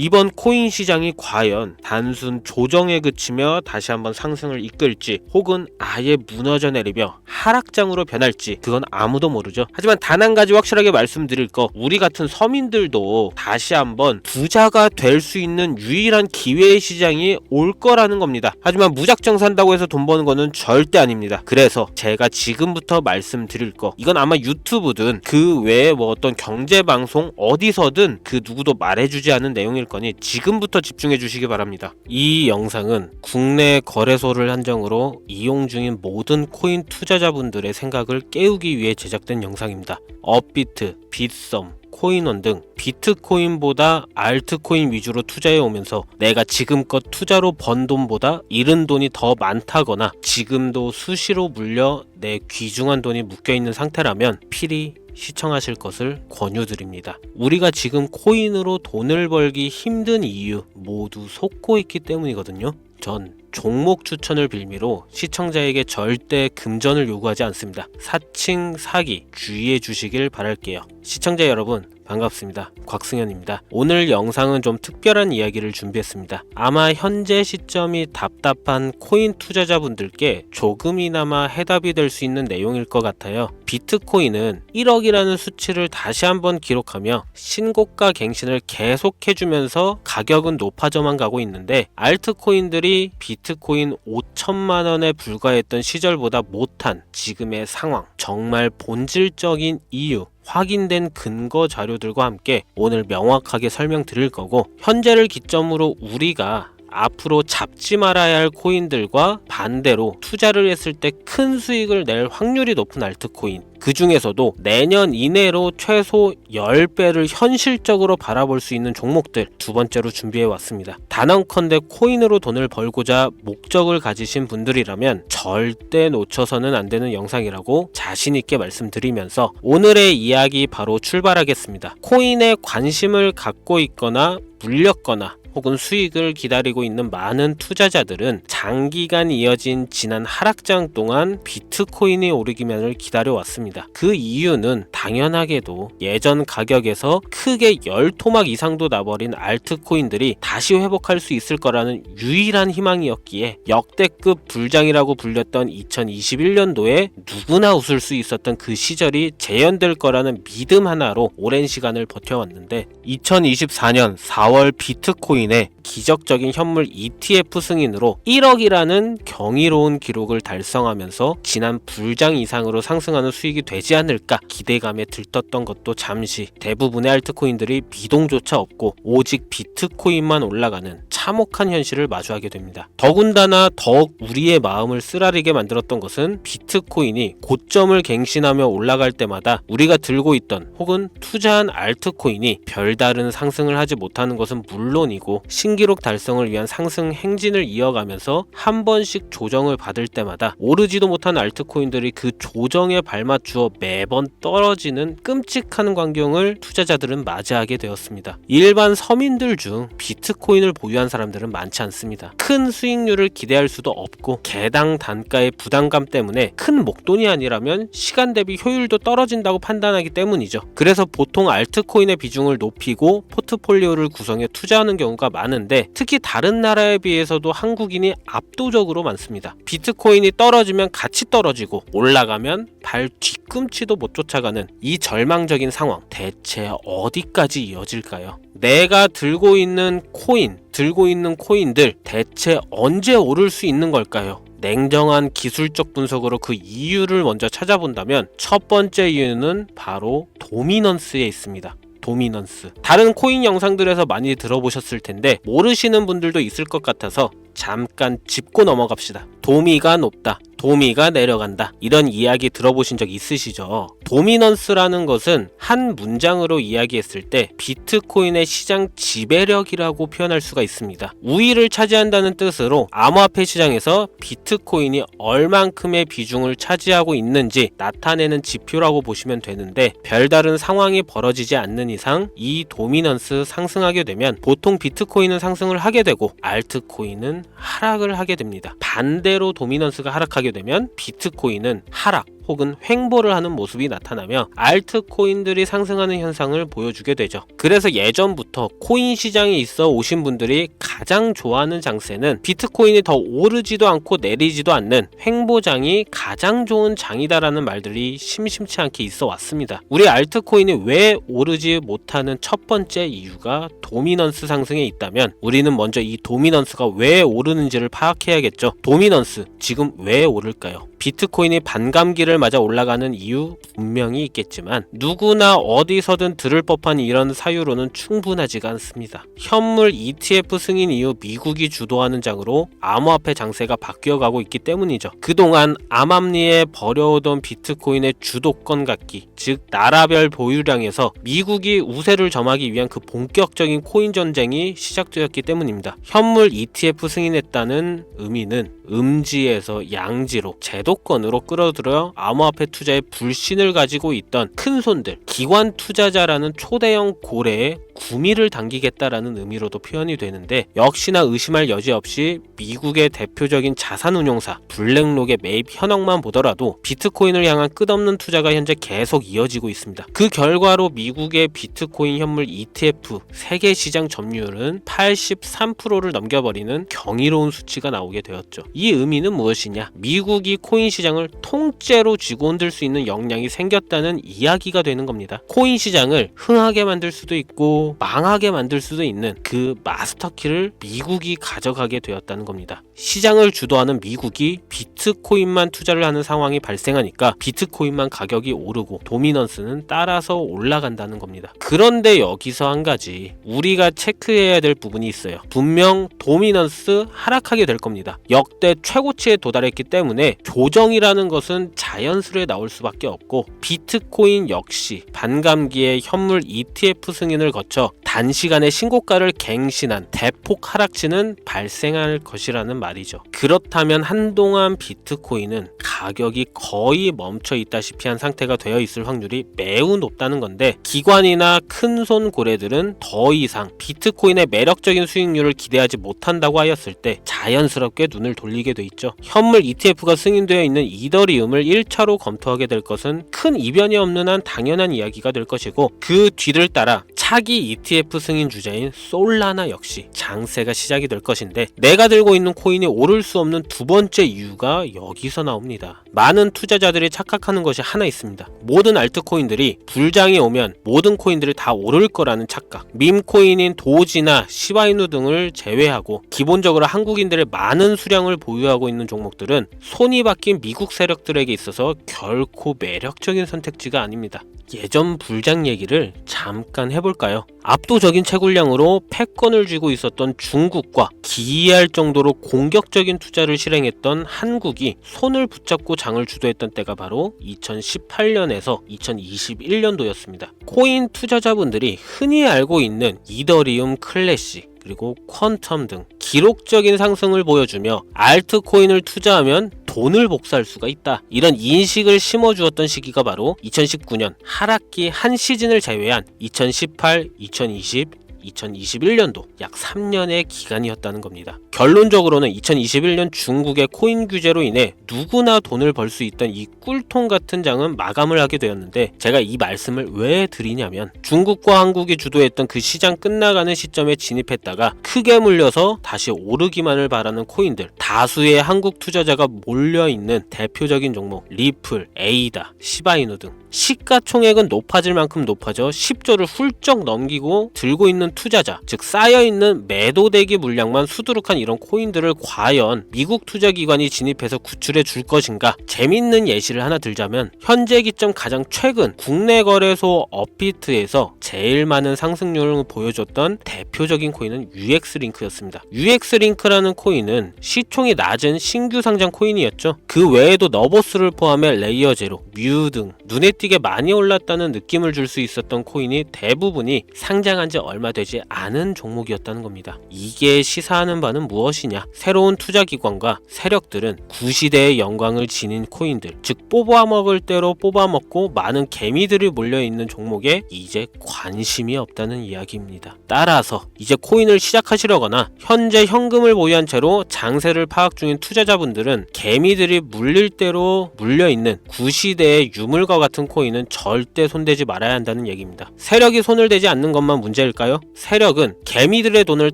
이번 코인 시장이 과연 단순 조정에 그치며 다시 한번 상승을 이끌지 혹은 아예 무너져 내리며 하락장으로 변할지 그건 아무도 모르죠. 하지만 단 한 가지 확실하게 말씀드릴 거, 우리 같은 서민들도 다시 한번 부자가 될 수 있는 유일한 기회의 시장이 올 거라는 겁니다. 하지만 무작정 산다고 해서 돈 버는 거는 절대 아닙니다. 그래서 제가 지금부터 말씀드릴 거, 이건 아마 유튜브든 그 외에 뭐 어떤 경제방송 어디서든 그 누구도 말해주지 않은 내용일 거니 지금부터 집중해 주시기 바랍니다. 이 영상은 국내 거래소를 한정으로 이용 중인 모든 코인 투자자분들의 생각을 깨우기 위해 제작된 영상입니다. 업비트, 빗썸, 코인원 등 비트코인보다 알트코인 위주로 투자해 오면서 내가 지금껏 투자로 번 돈보다 잃은 돈이 더 많다거나 지금도 수시로 물려 내 귀중한 돈이 묶여있는 상태라면 필히 시청하실 것을 권유드립니다. 우리가 지금 코인으로 돈을 벌기 힘든 이유 모두 속고 있기 때문이거든요. 전 종목 추천을 빌미로 시청자에게 절대 금전을 요구하지 않습니다. 사칭, 사기 주의해 주시길 바랄게요. 시청자 여러분 반갑습니다. 곽승현입니다. 오늘 영상은 좀 특별한 이야기를 준비했습니다. 아마 현재 시점이 답답한 코인 투자자분들께 조금이나마 해답이 될 수 있는 내용일 것 같아요. 비트코인은 1억이라는 수치를 다시 한번 기록하며 신고가 갱신을 계속해주면서 가격은 높아져만 가고 있는데, 알트코인들이 비트코인 5천만 원에 불과했던 시절보다 못한 지금의 상황, 정말 본질적인 이유, 확인된 근거 자료들과 함께 오늘 명확하게 설명드릴 거고, 현재를 기점으로 우리가 앞으로 잡지 말아야 할 코인들과 반대로 투자를 했을 때 큰 수익을 낼 확률이 높은 알트코인, 그 중에서도 내년 이내로 최소 10배를 현실적으로 바라볼 수 있는 종목들 두 번째로 준비해 왔습니다. 단언컨대 코인으로 돈을 벌고자 목적을 가지신 분들이라면 절대 놓쳐서는 안 되는 영상이라고 자신 있게 말씀드리면서 오늘의 이야기 바로 출발하겠습니다. 코인에 관심을 갖고 있거나 물렸거나 혹은 수익을 기다리고 있는 많은 투자자들은 장기간 이어진 지난 하락장 동안 비트코인이 오르기만을 기다려왔습니다. 그 이유는 당연하게도 예전 가격에서 크게 10토막 이상도 나버린 알트코인들이 다시 회복할 수 있을 거라는 유일한 희망이었기에 역대급 불장이라고 불렸던 2021년도에 누구나 웃을 수 있었던 그 시절이 재현될 거라는 믿음 하나로 오랜 시간을 버텨왔는데, 2024년 4월 비트코인의 기적적인 현물 ETF 승인으로 1억이라는 경이로운 기록을 달성하면서 지난 불장 이상으로 상승하는 수익이 되지 않을까 기대감에 들떴던 것도 잠시 대부분의 알트코인들이 미동조차 없고 오직 비트코인만 올라가는 참혹한 현실을 마주하게 됩니다. 더군다나 더욱 우리의 마음을 쓰라리게 만들었던 것은 비트코인이 고점을 갱신하며 올라갈 때마다 우리가 들고 있던 혹은 투자한 알트코인이 별다른 상승을 하지 못하는 것은 물론이고 신기록 달성을 위한 상승 행진을 이어가면서 한 번씩 조정을 받을 때마다 오르지도 못한 알트코인들이 그 조정에 발맞추어 매번 떨어지는 끔찍한 광경을 투자자들은 맞이하게 되었습니다. 일반 서민들 중 비트코인을 보유한 사람들은 많지 않습니다. 큰 수익률을 기대할 수도 없고 개당 단가의 부담감 때문에 큰 목돈이 아니라면 시간 대비 효율도 떨어진다고 판단하기 때문이죠. 그래서 보통 알트코인의 비중을 높이고 포트폴리오를 구성해 투자하는 경우가 많은데, 특히 다른 나라에 비해서도 한국인이 압도적으로 많습니다. 비트코인이 떨어지면 같이 떨어지고 올라가면 발 뒤꿈치도 못 쫓아가는 이 절망적인 상황, 대체 어디까지 이어질까요? 내가 들고 있는 코인들 대체 언제 오를 수 있는 걸까요? 냉정한 기술적 분석으로 그 이유를 먼저 찾아본다면 첫 번째 이유는 바로 도미넌스에 있습니다. 도미넌스. 다른 코인 영상들에서 많이 들어보셨을 텐데 모르시는 분들도 있을 것 같아서 잠깐 짚고 넘어갑시다. 도미가 높다, 도미가 내려간다, 이런 이야기 들어보신 적 있으시죠? 도미넌스라는 것은 한 문장으로 이야기했을 때 비트코인의 시장 지배력이라고 표현할 수가 있습니다. 우위를 차지한다는 뜻으로 암호화폐 시장에서 비트코인이 얼만큼의 비중을 차지하고 있는지 나타내는 지표라고 보시면 되는데, 별다른 상황이 벌어지지 않는 이상 이 도미넌스 상승하게 되면 보통 비트코인은 상승을 하게 되고 알트코인은 하락을 하게 됩니다. 반대로 도미넌스가 하락하게 되면 비트코인은 하락 혹은 횡보를 하는 모습이 나타나며 알트코인들이 상승하는 현상을 보여주게 되죠. 그래서 예전부터 코인 시장에 있어 오신 분들이 가장 좋아하는 장세는 비트코인이 더 오르지도 않고 내리지도 않는 횡보장이 가장 좋은 장이다라는 말들이 심심치 않게 있어 왔습니다. 우리 알트코인이 왜 오르지 못하는 첫 번째 이유가 도미넌스 상승에 있다면 우리는 먼저 이 도미넌스가 왜 오르는지를 파악해야겠죠. 도미넌스, 지금 왜 오를까요? 비트코인이 반감기를 맞아 올라가는 이유 분명히 있겠지만 누구나 어디서든 들을 법한 이런 사유로는 충분하지가 않습니다. 현물 ETF 승인 이후 미국이 주도하는 장으로 암호화폐 장세가 바뀌어가고 있기 때문이죠. 그동안 암암리에 버려오던 비트코인의 주도권 갖기, 즉 나라별 보유량에서 미국이 우세를 점하기 위한 그 본격적인 코인 전쟁이 시작되었기 때문입니다. 현물 ETF 승인했다는 의미는 음지에서 양지로 제도권으로 끌어들여 암호화폐 투자에 불신을 가지고 있던 큰 손들, 기관 투자자라는 초대형 고래에 구미를 당기겠다라는 의미로도 표현이 되는데 역시나 의심할 여지 없이 미국의 대표적인 자산운용사 블랙록의 매입 현황만 보더라도 비트코인을 향한 끝없는 투자가 현재 계속 이어지고 있습니다. 그 결과로 미국의 비트코인 현물 ETF 세계 시장 점유율은 83%를 넘겨버리는 경이로운 수치가 나오게 되었죠. 이 의미는 무엇이냐? 미국이 코인 시장을 통째로 쥐고 흔들 수 있는 역량이 생겼다는 이야기가 되는 겁니다. 코인 시장을 흥하게 만들 수도 있고 망하게 만들 수도 있는 그 마스터키를 미국이 가져가게 되었다는 겁니다. 시장을 주도하는 미국이 비트코인만 투자를 하는 상황이 발생하니까 비트코인만 가격이 오르고 도미넌스는 따라서 올라간다는 겁니다. 그런데 여기서 한 가지 우리가 체크해야 될 부분이 있어요. 분명 도미넌스 하락하게 될 겁니다. 역대 최고치에 도달했기 때문에 조정이라는 것은 자연스레 나올 수밖에 없고 비트코인 역시 반감기에 현물 ETF 승인을 거쳐 단시간에 신고가를 갱신한 대폭 하락치는 발생할 것이라는 말이죠. 그렇다면 한동안 비트코인은 가격이 거의 멈춰 있다시피 한 상태가 되어 있을 확률이 매우 높다는 건데 기관이나 큰손 고래들은 더 이상 비트코인의 매력적인 수익률을 기대하지 못한다고 하였을 때 자연스럽게 눈을 돌리게 돼 있죠. 현물 ETF가 승인되어 있는 이더리움을 1차로 검토하게 될 것은 큰 이변이 없는 한 당연한 이야기가 될 것이고 그 뒤를 따라 차기 ETF 승인 주자인 솔라나 역시 장세가 시작이 될 것인데 내가 들고 있는 코인이 오를 수 없는 두 번째 이유가 여기서 나옵니다. 많은 투자자들이 착각하는 것이 하나 있습니다. 모든 알트코인들이 불장이 오면 모든 코인들이 다 오를 거라는 착각. 밈코인인 도지나 시바이누 등을 제외하고 기본적으로 한국인들의 많은 수량을 보유하고 있는 종목들은 손이 바뀐 미국 세력들에게 있어서 결코 매력적인 선택지가 아닙니다. 예전 불장 얘기를 잠깐 해볼까요? 압도적인 채굴량으로 패권을 쥐고 있었던 중국과 기이할 정도로 공격적인 투자를 실행했던 한국이 손을 붙잡고 장을 주도했던 때가 바로 2018년에서 2021년도였습니다. 코인 투자자분들이 흔히 알고 있는 이더리움 클래식 그리고 퀀텀 등 기록적인 상승을 보여주며 알트코인을 투자하면 돈을 복사할 수가 있다. 이런 인식을 심어주었던 시기가 바로 2019년 하락기 한 시즌을 제외한 2018, 2020, 2021년도 약 3년의 기간이었다는 겁니다. 결론적으로는 2021년 중국의 코인 규제로 인해 누구나 돈을 벌 수 있던 이 꿀통 같은 장은 마감을 하게 되었는데 제가 이 말씀을 왜 드리냐면 중국과 한국이 주도했던 그 시장 끝나가는 시점에 진입했다가 크게 물려서 다시 오르기만을 바라는 코인들 다수의 한국 투자자가 몰려있는 대표적인 종목 리플, 에이다, 시바이누 등 시가총액은 높아질 만큼 높아져 10조를 훌쩍 넘기고 들고 있는 투자자, 즉 쌓여있는 매도대기 물량만 수두룩한 이런 코인들을 과연 미국 투자기관이 진입해서 구출해 줄 것인가? 재밌는 예시를 하나 들자면 현재 기점 가장 최근 국내 거래소 업비트에서 제일 많은 상승률을 보여줬던 대표적인 코인은 UX링크였습니다. UX링크라는 코인은 시총이 낮은 신규 상장 코인이었죠. 그 외에도 너버스를 포함해 레이어 제로, 뮤 등 눈에 띄게 많이 올랐다는 느낌을 줄 수 있었던 코인이 대부분이 상장한 지 얼마 되지 않은 종목이었다는 겁니다. 이게 시사하는 바는 무엇이냐? 새로운 투자기관과 세력들은 구시대의 영광을 지닌 코인들, 즉 뽑아먹을 대로 뽑아먹고 많은 개미들이 몰려있는 종목에 이제 관심이 없다는 이야기입니다. 따라서 이제 코인을 시작하시려거나 현재 현금을 보유한 채로 장세를 파악 중인 투자자분들은 개미들이 물릴 대로 물려있는 구시대의 유물과 같은 코인은 절대 손대지 말아야 한다는 얘기입니다. 세력이 손을 대지 않는 것만 문제일까요? 세력은 개미들의 돈을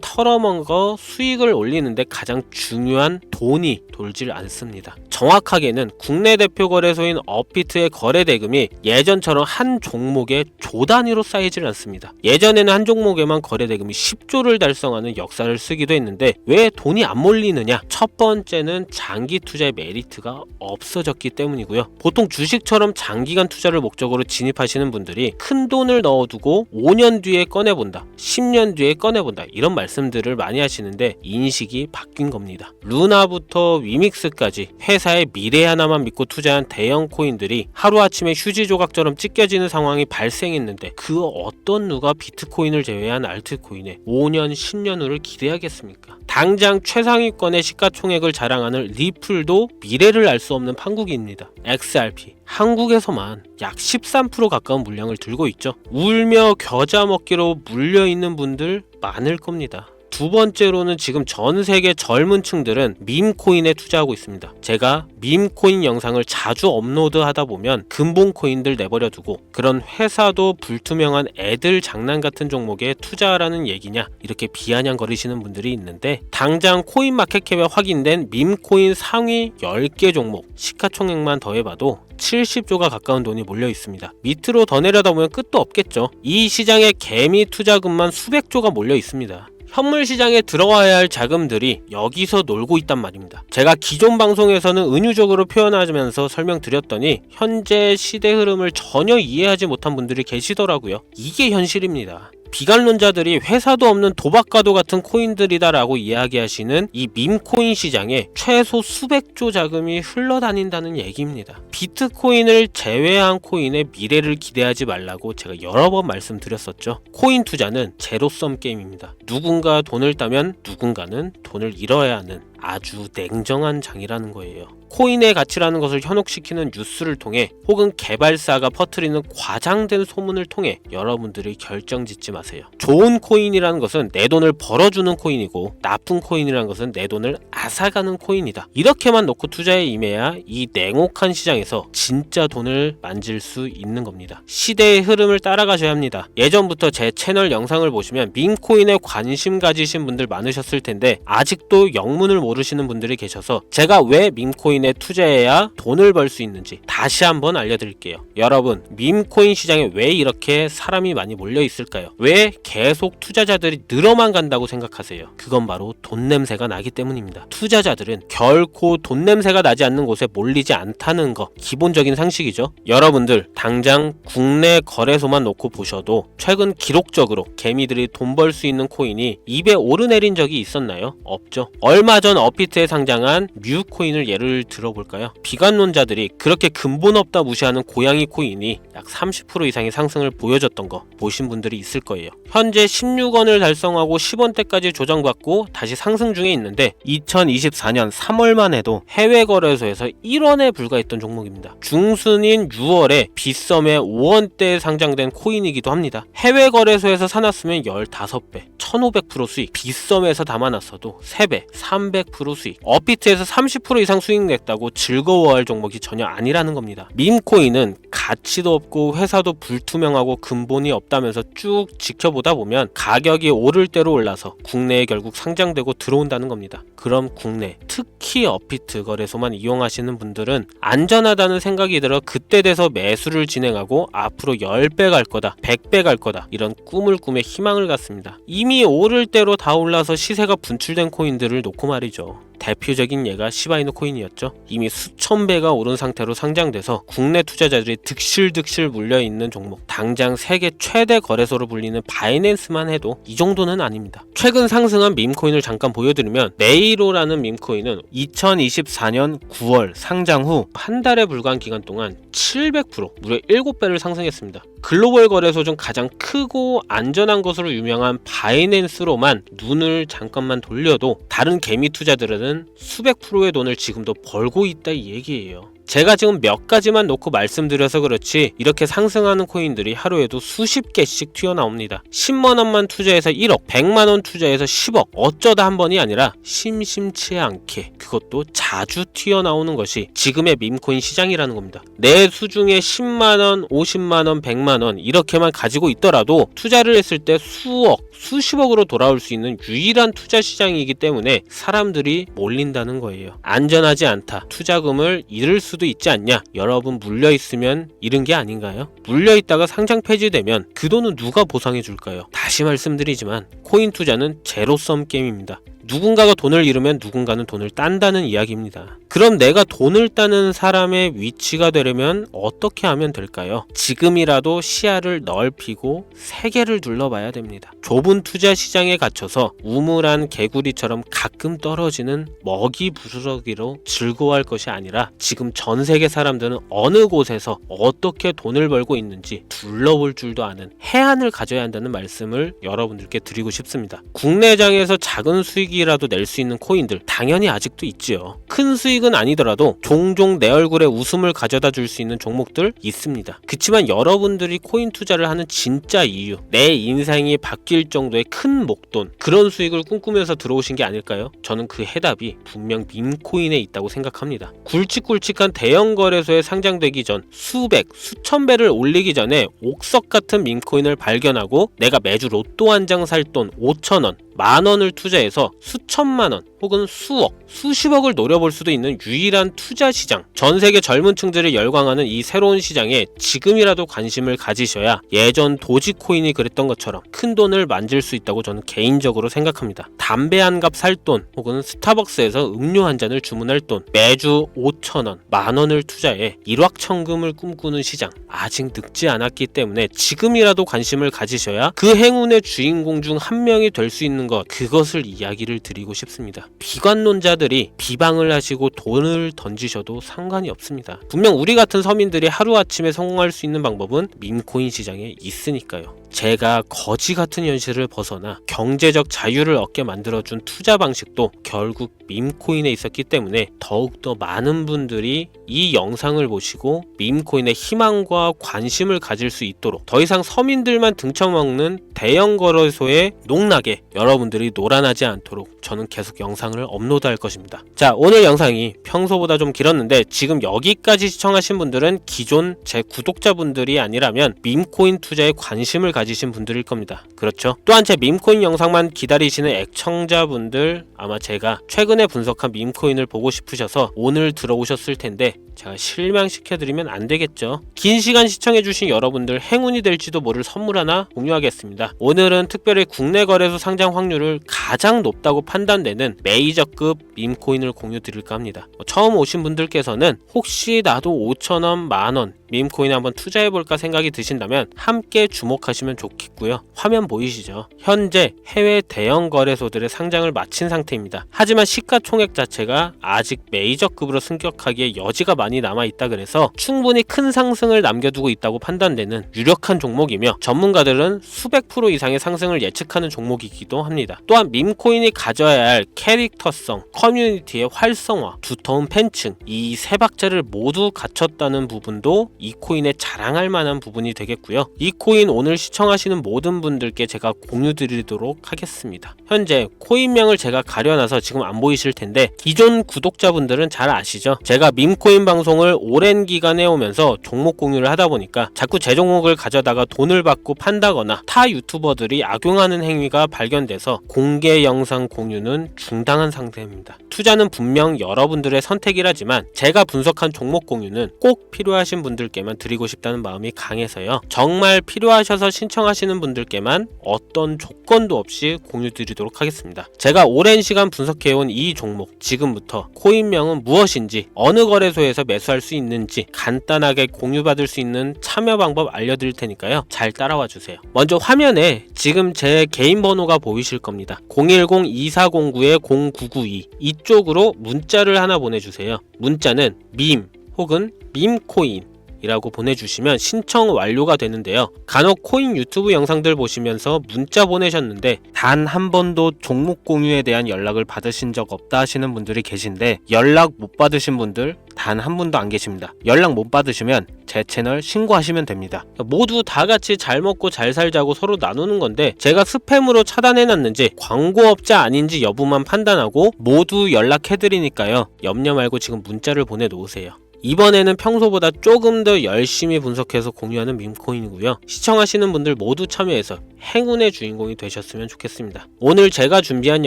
털어먹어 수익을 올리는데 가장 중요한 돈이 돌질 않습니다. 정확하게는 국내 대표 거래소인 업비트의 거래 대금이 예전처럼 한 종목에 조 단위로 쌓이질 않습니다. 예전에는 한 종목에만 거래 대금이 10조를 달성하는 역사를 쓰기도 했는데 왜 돈이 안 몰리느냐? 첫 번째는 장기 투자의 메리트가 없어졌기 때문이고요. 보통 주식처럼 장기간 투자를 목적으로 진입하시는 분들이 큰 돈을 넣어두고 5년 뒤에 꺼내본다, 10년 뒤에 꺼내본다 이런 말씀들을 많이 하시는데 인식이 바뀐 겁니다. 루나부터 위믹스까지 회사의 미래 하나만 믿고 투자한 대형 코인들이 하루아침에 휴지 조각처럼 찢겨지는 상황이 발생했는데 그 어떤 누가 비트코인을 제외한 알트코인에 5년, 10년 후를 기대하겠습니까? 당장 최상위권의 시가총액을 자랑하는 리플도 미래를 알 수 없는 판국입니다. XRP 한국에서만 약 13% 가까운 물량을 들고 있죠. 울며 겨자 먹기로 물려있는 분들 많을 겁니다. 두 번째로는 지금 전 세계 젊은 층들은 밈코인에 투자하고 있습니다. 제가 밈코인 영상을 자주 업로드하다 보면 근본코인들 내버려 두고 그런 회사도 불투명한 애들 장난 같은 종목에 투자하라는 얘기냐 이렇게 비아냥거리시는 분들이 있는데 당장 코인마켓캡에 확인된 밈코인 상위 10개 종목 시가총액만 더해봐도 70조가 가까운 돈이 몰려 있습니다. 밑으로 더 내려다보면 끝도 없겠죠. 이 시장에 개미 투자금만 수백조가 몰려 있습니다. 현물 시장에 들어와야 할 자금들이 여기서 놀고 있단 말입니다. 제가 기존 방송에서는 은유적으로 표현하면서 설명드렸더니 현재 시대 흐름을 전혀 이해하지 못한 분들이 계시더라고요. 이게 현실입니다. 비관론자들이 회사도 없는 도박과도 같은 코인들이다라고 이야기하시는 이 밈코인 시장에 최소 수백조 자금이 흘러다닌다는 얘기입니다. 비트코인을 제외한 코인의 미래를 기대하지 말라고 제가 여러 번 말씀드렸었죠. 코인 투자는 제로섬 게임입니다. 누군가 돈을 따면 누군가는 돈을 잃어야 하는 아주 냉정한 장이라는 거예요. 코인의 가치라는 것을 현혹시키는 뉴스를 통해 혹은 개발사가 퍼뜨리는 과장된 소문을 통해 여러분들이 결정짓지 마세요. 좋은 코인이라는 것은 내 돈을 벌어주는 코인이고 나쁜 코인이라는 것은 내 돈을 앗아가는 코인이다. 이렇게만 놓고 투자에 임해야 이 냉혹한 시장에서 진짜 돈을 만질 수 있는 겁니다. 시대의 흐름을 따라가셔야 합니다. 예전부터 제 채널 영상을 보시면 밈코인에 관심 가지신 분들 많으셨을 텐데 아직도 영문을 모르시는 분들이 계셔서 제가 왜 밈코인에 투자해야 돈을 벌 수 있는지 다시 한번 알려드릴게요. 여러분, 밈코인 시장에 왜 이렇게 사람이 많이 몰려 있을까요? 왜 계속 투자자들이 늘어만 간다고 생각하세요? 그건 바로 돈 냄새가 나기 때문입니다. 투자자들은 결코 돈 냄새가 나지 않는 곳에 몰리지 않다는 거 기본적인 상식이죠. 여러분들 당장 국내 거래소만 놓고 보셔도 최근 기록적으로 개미들이 돈 벌 수 있는 코인이 입에 오르내린 적이 있었나요? 없죠. 얼마 전 업비트에 상장한 뮤코인을 예를 들어볼까요? 비관론자들이 그렇게 근본 없다 무시하는 고양이 코인이 약 30% 이상의 상승을 보여줬던 거 보신 분들이 있을 거예요. 현재 16원을 달성하고 10원대까지 조정받고 다시 상승 중에 있는데 2024년 3월만 해도 해외 거래소에서 1원에 불과했던 종목입니다. 중순인 6월에 빗썸에 5원대에 상장된 코인이기도 합니다. 해외 거래소에서 사놨으면 15배, 1500% 수익, 빗썸에서 담아놨어도 3배, 300% 수익, 업비트에서 30% 이상 수익 냈다고 즐거워할 종목이 전혀 아니라는 겁니다. 밈코인은 가치도 없고 회사도 불투명하고 근본이 없다면서 쭉 지켜보다 보면 가격이 오를 대로 올라서 국내에 결국 상장되고 들어온다는 겁니다. 그럼 국내, 특히 업비트 거래소만 이용하시는 분들은 안전하다는 생각이 들어 그때 돼서 매수를 진행하고 앞으로 10배 갈 거다, 100배 갈 거다 이런 꿈을 꾸며 희망을 갖습니다. 이미 오를 대로 다 올라서 시세가 분출된 코인들을 놓고 말이죠. 대표적인 예가 시바이누 코인이었죠. 이미 수천 배가 오른 상태로 상장돼서 국내 투자자들이 득실득실 물려있는 종목, 당장 세계 최대 거래소로 불리는 바이낸스만 해도 이 정도는 아닙니다. 최근 상승한 밈코인을 잠깐 보여드리면 네이로라는 밈코인은 2024년 9월 상장 후 한 달에 불과한 기간 동안 700% 무려 7배를 상승했습니다. 글로벌 거래소 중 가장 크고 안전한 것으로 유명한 바이낸스로만 눈을 잠깐만 돌려도 다른 개미 투자들은 수백 프로의 돈을 지금도 벌고 있다 이 얘기예요. 제가 지금 몇 가지만 놓고 말씀드려서 그렇지 이렇게 상승하는 코인들이 하루에도 수십 개씩 튀어나옵니다. 10만원만 투자해서 1억, 100만원 투자해서 10억, 어쩌다 한 번이 아니라 심심치 않게 그것도 자주 튀어나오는 것이 지금의 밈코인 시장이라는 겁니다. 내 수중에 10만원, 50만원, 100만원 이렇게만 가지고 있더라도 투자를 했을 때 수억, 수십억으로 돌아올 수 있는 유일한 투자 시장이기 때문에 사람들이 몰린다는 거예요. 안전하지 않다. 투자금을 잃을 수도 있지 않냐? 여러분 물려있으면 잃은 게 아닌가요? 물려있다가 상장 폐지되면 그 돈은 누가 보상해 줄까요? 다시 말씀드리지만 코인 투자는 제로섬 게임입니다. 누군가가 돈을 잃으면 누군가는 돈을 딴다는 이야기입니다. 그럼 내가 돈을 따는 사람의 위치가 되려면 어떻게 하면 될까요? 지금이라도 시야를 넓히고 세계를 둘러봐야 됩니다. 좁은 투자 시장에 갇혀서 우물안 개구리처럼 가끔 떨어지는 먹이 부스러기로 즐거워할 것이 아니라 지금 전 세계 사람들은 어느 곳에서 어떻게 돈을 벌고 있는지 둘러볼 줄도 아는 해안을 가져야 한다는 말씀을 여러분들께 드리고 싶습니다. 국내장에서 작은 수익이라도 낼 수 있는 코인들 당연히 아직도 있지요. 큰 수익은 아니더라도 종종 내 얼굴에 웃음을 가져다 줄 수 있는 종목들 있습니다. 그치만 여러분들이 코인 투자를 하는 진짜 이유, 내 인생이 바뀔 정도의 큰 목돈, 그런 수익을 꿈꾸면서 들어오신 게 아닐까요? 저는 그 해답이 분명 밈코인에 있다고 생각합니다. 굵직굵직한 대형 거래소에 상장되기 전 수백, 수천 배를 올리기 전에 옥석 같은 밈코인을 발견하고 내가 매주 로또 한 장 살 돈 5,000원, 만원을 투자해서 수천만원 혹은 수억, 수십억을 노려볼 수도 있는 유일한 투자 시장, 전 세계 젊은 층들을 열광하는 이 새로운 시장에 지금이라도 관심을 가지셔야 예전 도지코인이 그랬던 것처럼 큰 돈을 만질 수 있다고 저는 개인적으로 생각합니다. 담배 한 갑 살 돈 혹은 스타벅스에서 음료 한 잔을 주문할 돈, 매주 5,000원, 만원을 투자해 일확천금을 꿈꾸는 시장, 아직 늙지 않았기 때문에 지금이라도 관심을 가지셔야 그 행운의 주인공 중 한 명이 될 수 있는 것, 그것을 이야기를 드리고 싶습니다. 비관론자들이 비방을 하시고 돈을 던지셔도 상관이 없습니다. 분명 우리 같은 서민들이 하루아침에 성공할 수 있는 방법은 밈코인 시장에 있으니까요. 제가 거지 같은 현실을 벗어나 경제적 자유를 얻게 만들어준 투자 방식도 결국 밈코인에 있었기 때문에 더욱더 많은 분들이 이 영상을 보시고 밈코인에 희망과 관심을 가질 수 있도록 더 이상 서민들만 등쳐먹는 대형 거래소의 농락에 여러분들이 놀아나지 않도록 저는 계속 영상을 업로드할 것입니다. 자, 오늘 영상이 평소보다 좀 길었는데 지금 여기까지 시청하신 분들은 기존 제 구독자분들이 아니라면 밈코인 투자에 관심을 가지신 분들일 겁니다. 그렇죠? 또한 제 밈코인 영상만 기다리시는 애청자분들, 아마 제가 최근에 분석한 밈코인을 보고 싶으셔서 오늘 들어오셨을 텐데 제가 실망시켜드리면 안 되겠죠. 긴 시간 시청해주신 여러분들 행운이 될지도 모를 선물 하나 공유하겠습니다. 오늘은 특별히 국내 거래소 상장 확률을 가장 높다고 판단되는 메이저급 밈코인을 공유 드릴까 합니다. 처음 오신 분들께서는 혹시 나도 5,000원, 만원 밈코인에 한번 투자해볼까 생각이 드신다면 함께 주목하시면 좋겠고요. 화면 보이시죠? 현재 해외 대형 거래소들의 상장을 마친 상태입니다. 하지만 시가총액 자체가 아직 메이저급으로 승격하기에 여지가 많이 남아있다 그래서 충분히 큰 상승을 남겨두고 있다고 판단되는 유력한 종목이며 전문가들은 수백 프로 이상의 상승을 예측하는 종목이기도 합니다. 또한 밈코인이 가져야 할 캐릭터성, 커뮤니티의 활성화, 두터운 팬층, 이 세 박자를 모두 갖췄다는 부분도 이 코인에 자랑할 만한 부분이 되겠고요. 이 코인 오늘 시청하시는 모든 분들께 제가 공유 드리도록 하겠습니다. 현재 코인명을 제가 가려놔서 지금 안 보이실 텐데 기존 구독자분들은 잘 아시죠? 제가 밈코인 방송을 오랜 기간 해오면서 종목 공유를 하다 보니까 자꾸 제 종목을 가져다가 돈을 받고 판다거나 타 유튜버들이 악용하는 행위가 발견돼서 공개 영상 공유는 중단한 상태입니다. 투자는 분명 여러분들의 선택이라지만 제가 분석한 종목 공유는 꼭 필요하신 분들께만 드리고 싶다는 마음이 강해서요. 정말 필요하셔서 신청하시는 분들께만 어떤 조건도 없이 공유 드리도록 하겠습니다. 제가 오랜 시간 분석해온 이 종목, 지금부터 코인명은 무엇인지, 어느 거래소에서 매수할 수 있는지 간단하게 공유받을 수 있는 참여 방법 알려드릴 테니까요. 잘 따라와 주세요. 먼저 화면에 지금 제 개인 번호가 보이실 겁니다. 010-2409-0992 이쪽으로 문자를 하나 보내주세요. 문자는 밈 혹은 밈코인 이라고 보내주시면 신청 완료가 되는데요. 간혹 코인 유튜브 영상들 보시면서 문자 보내셨는데 단 한 번도 종목 공유에 대한 연락을 받으신 적 없다 하시는 분들이 계신데, 연락 못 받으신 분들 단 한 분도 안 계십니다. 연락 못 받으시면 제 채널 신고하시면 됩니다. 모두 다 같이 잘 먹고 잘 살자고 서로 나누는 건데, 제가 스팸으로 차단해놨는지 광고업자 아닌지 여부만 판단하고 모두 연락해드리니까요. 염려 말고 지금 문자를 보내놓으세요. 이번에는 평소보다 조금 더 열심히 분석해서 공유하는 밈코인이고요. 시청하시는 분들 모두 참여해서 행운의 주인공이 되셨으면 좋겠습니다. 오늘 제가 준비한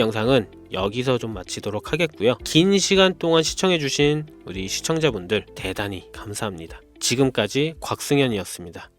영상은 여기서 좀 마치도록 하겠고요. 긴 시간 동안 시청해주신 우리 시청자분들 대단히 감사합니다. 지금까지 곽승현이었습니다.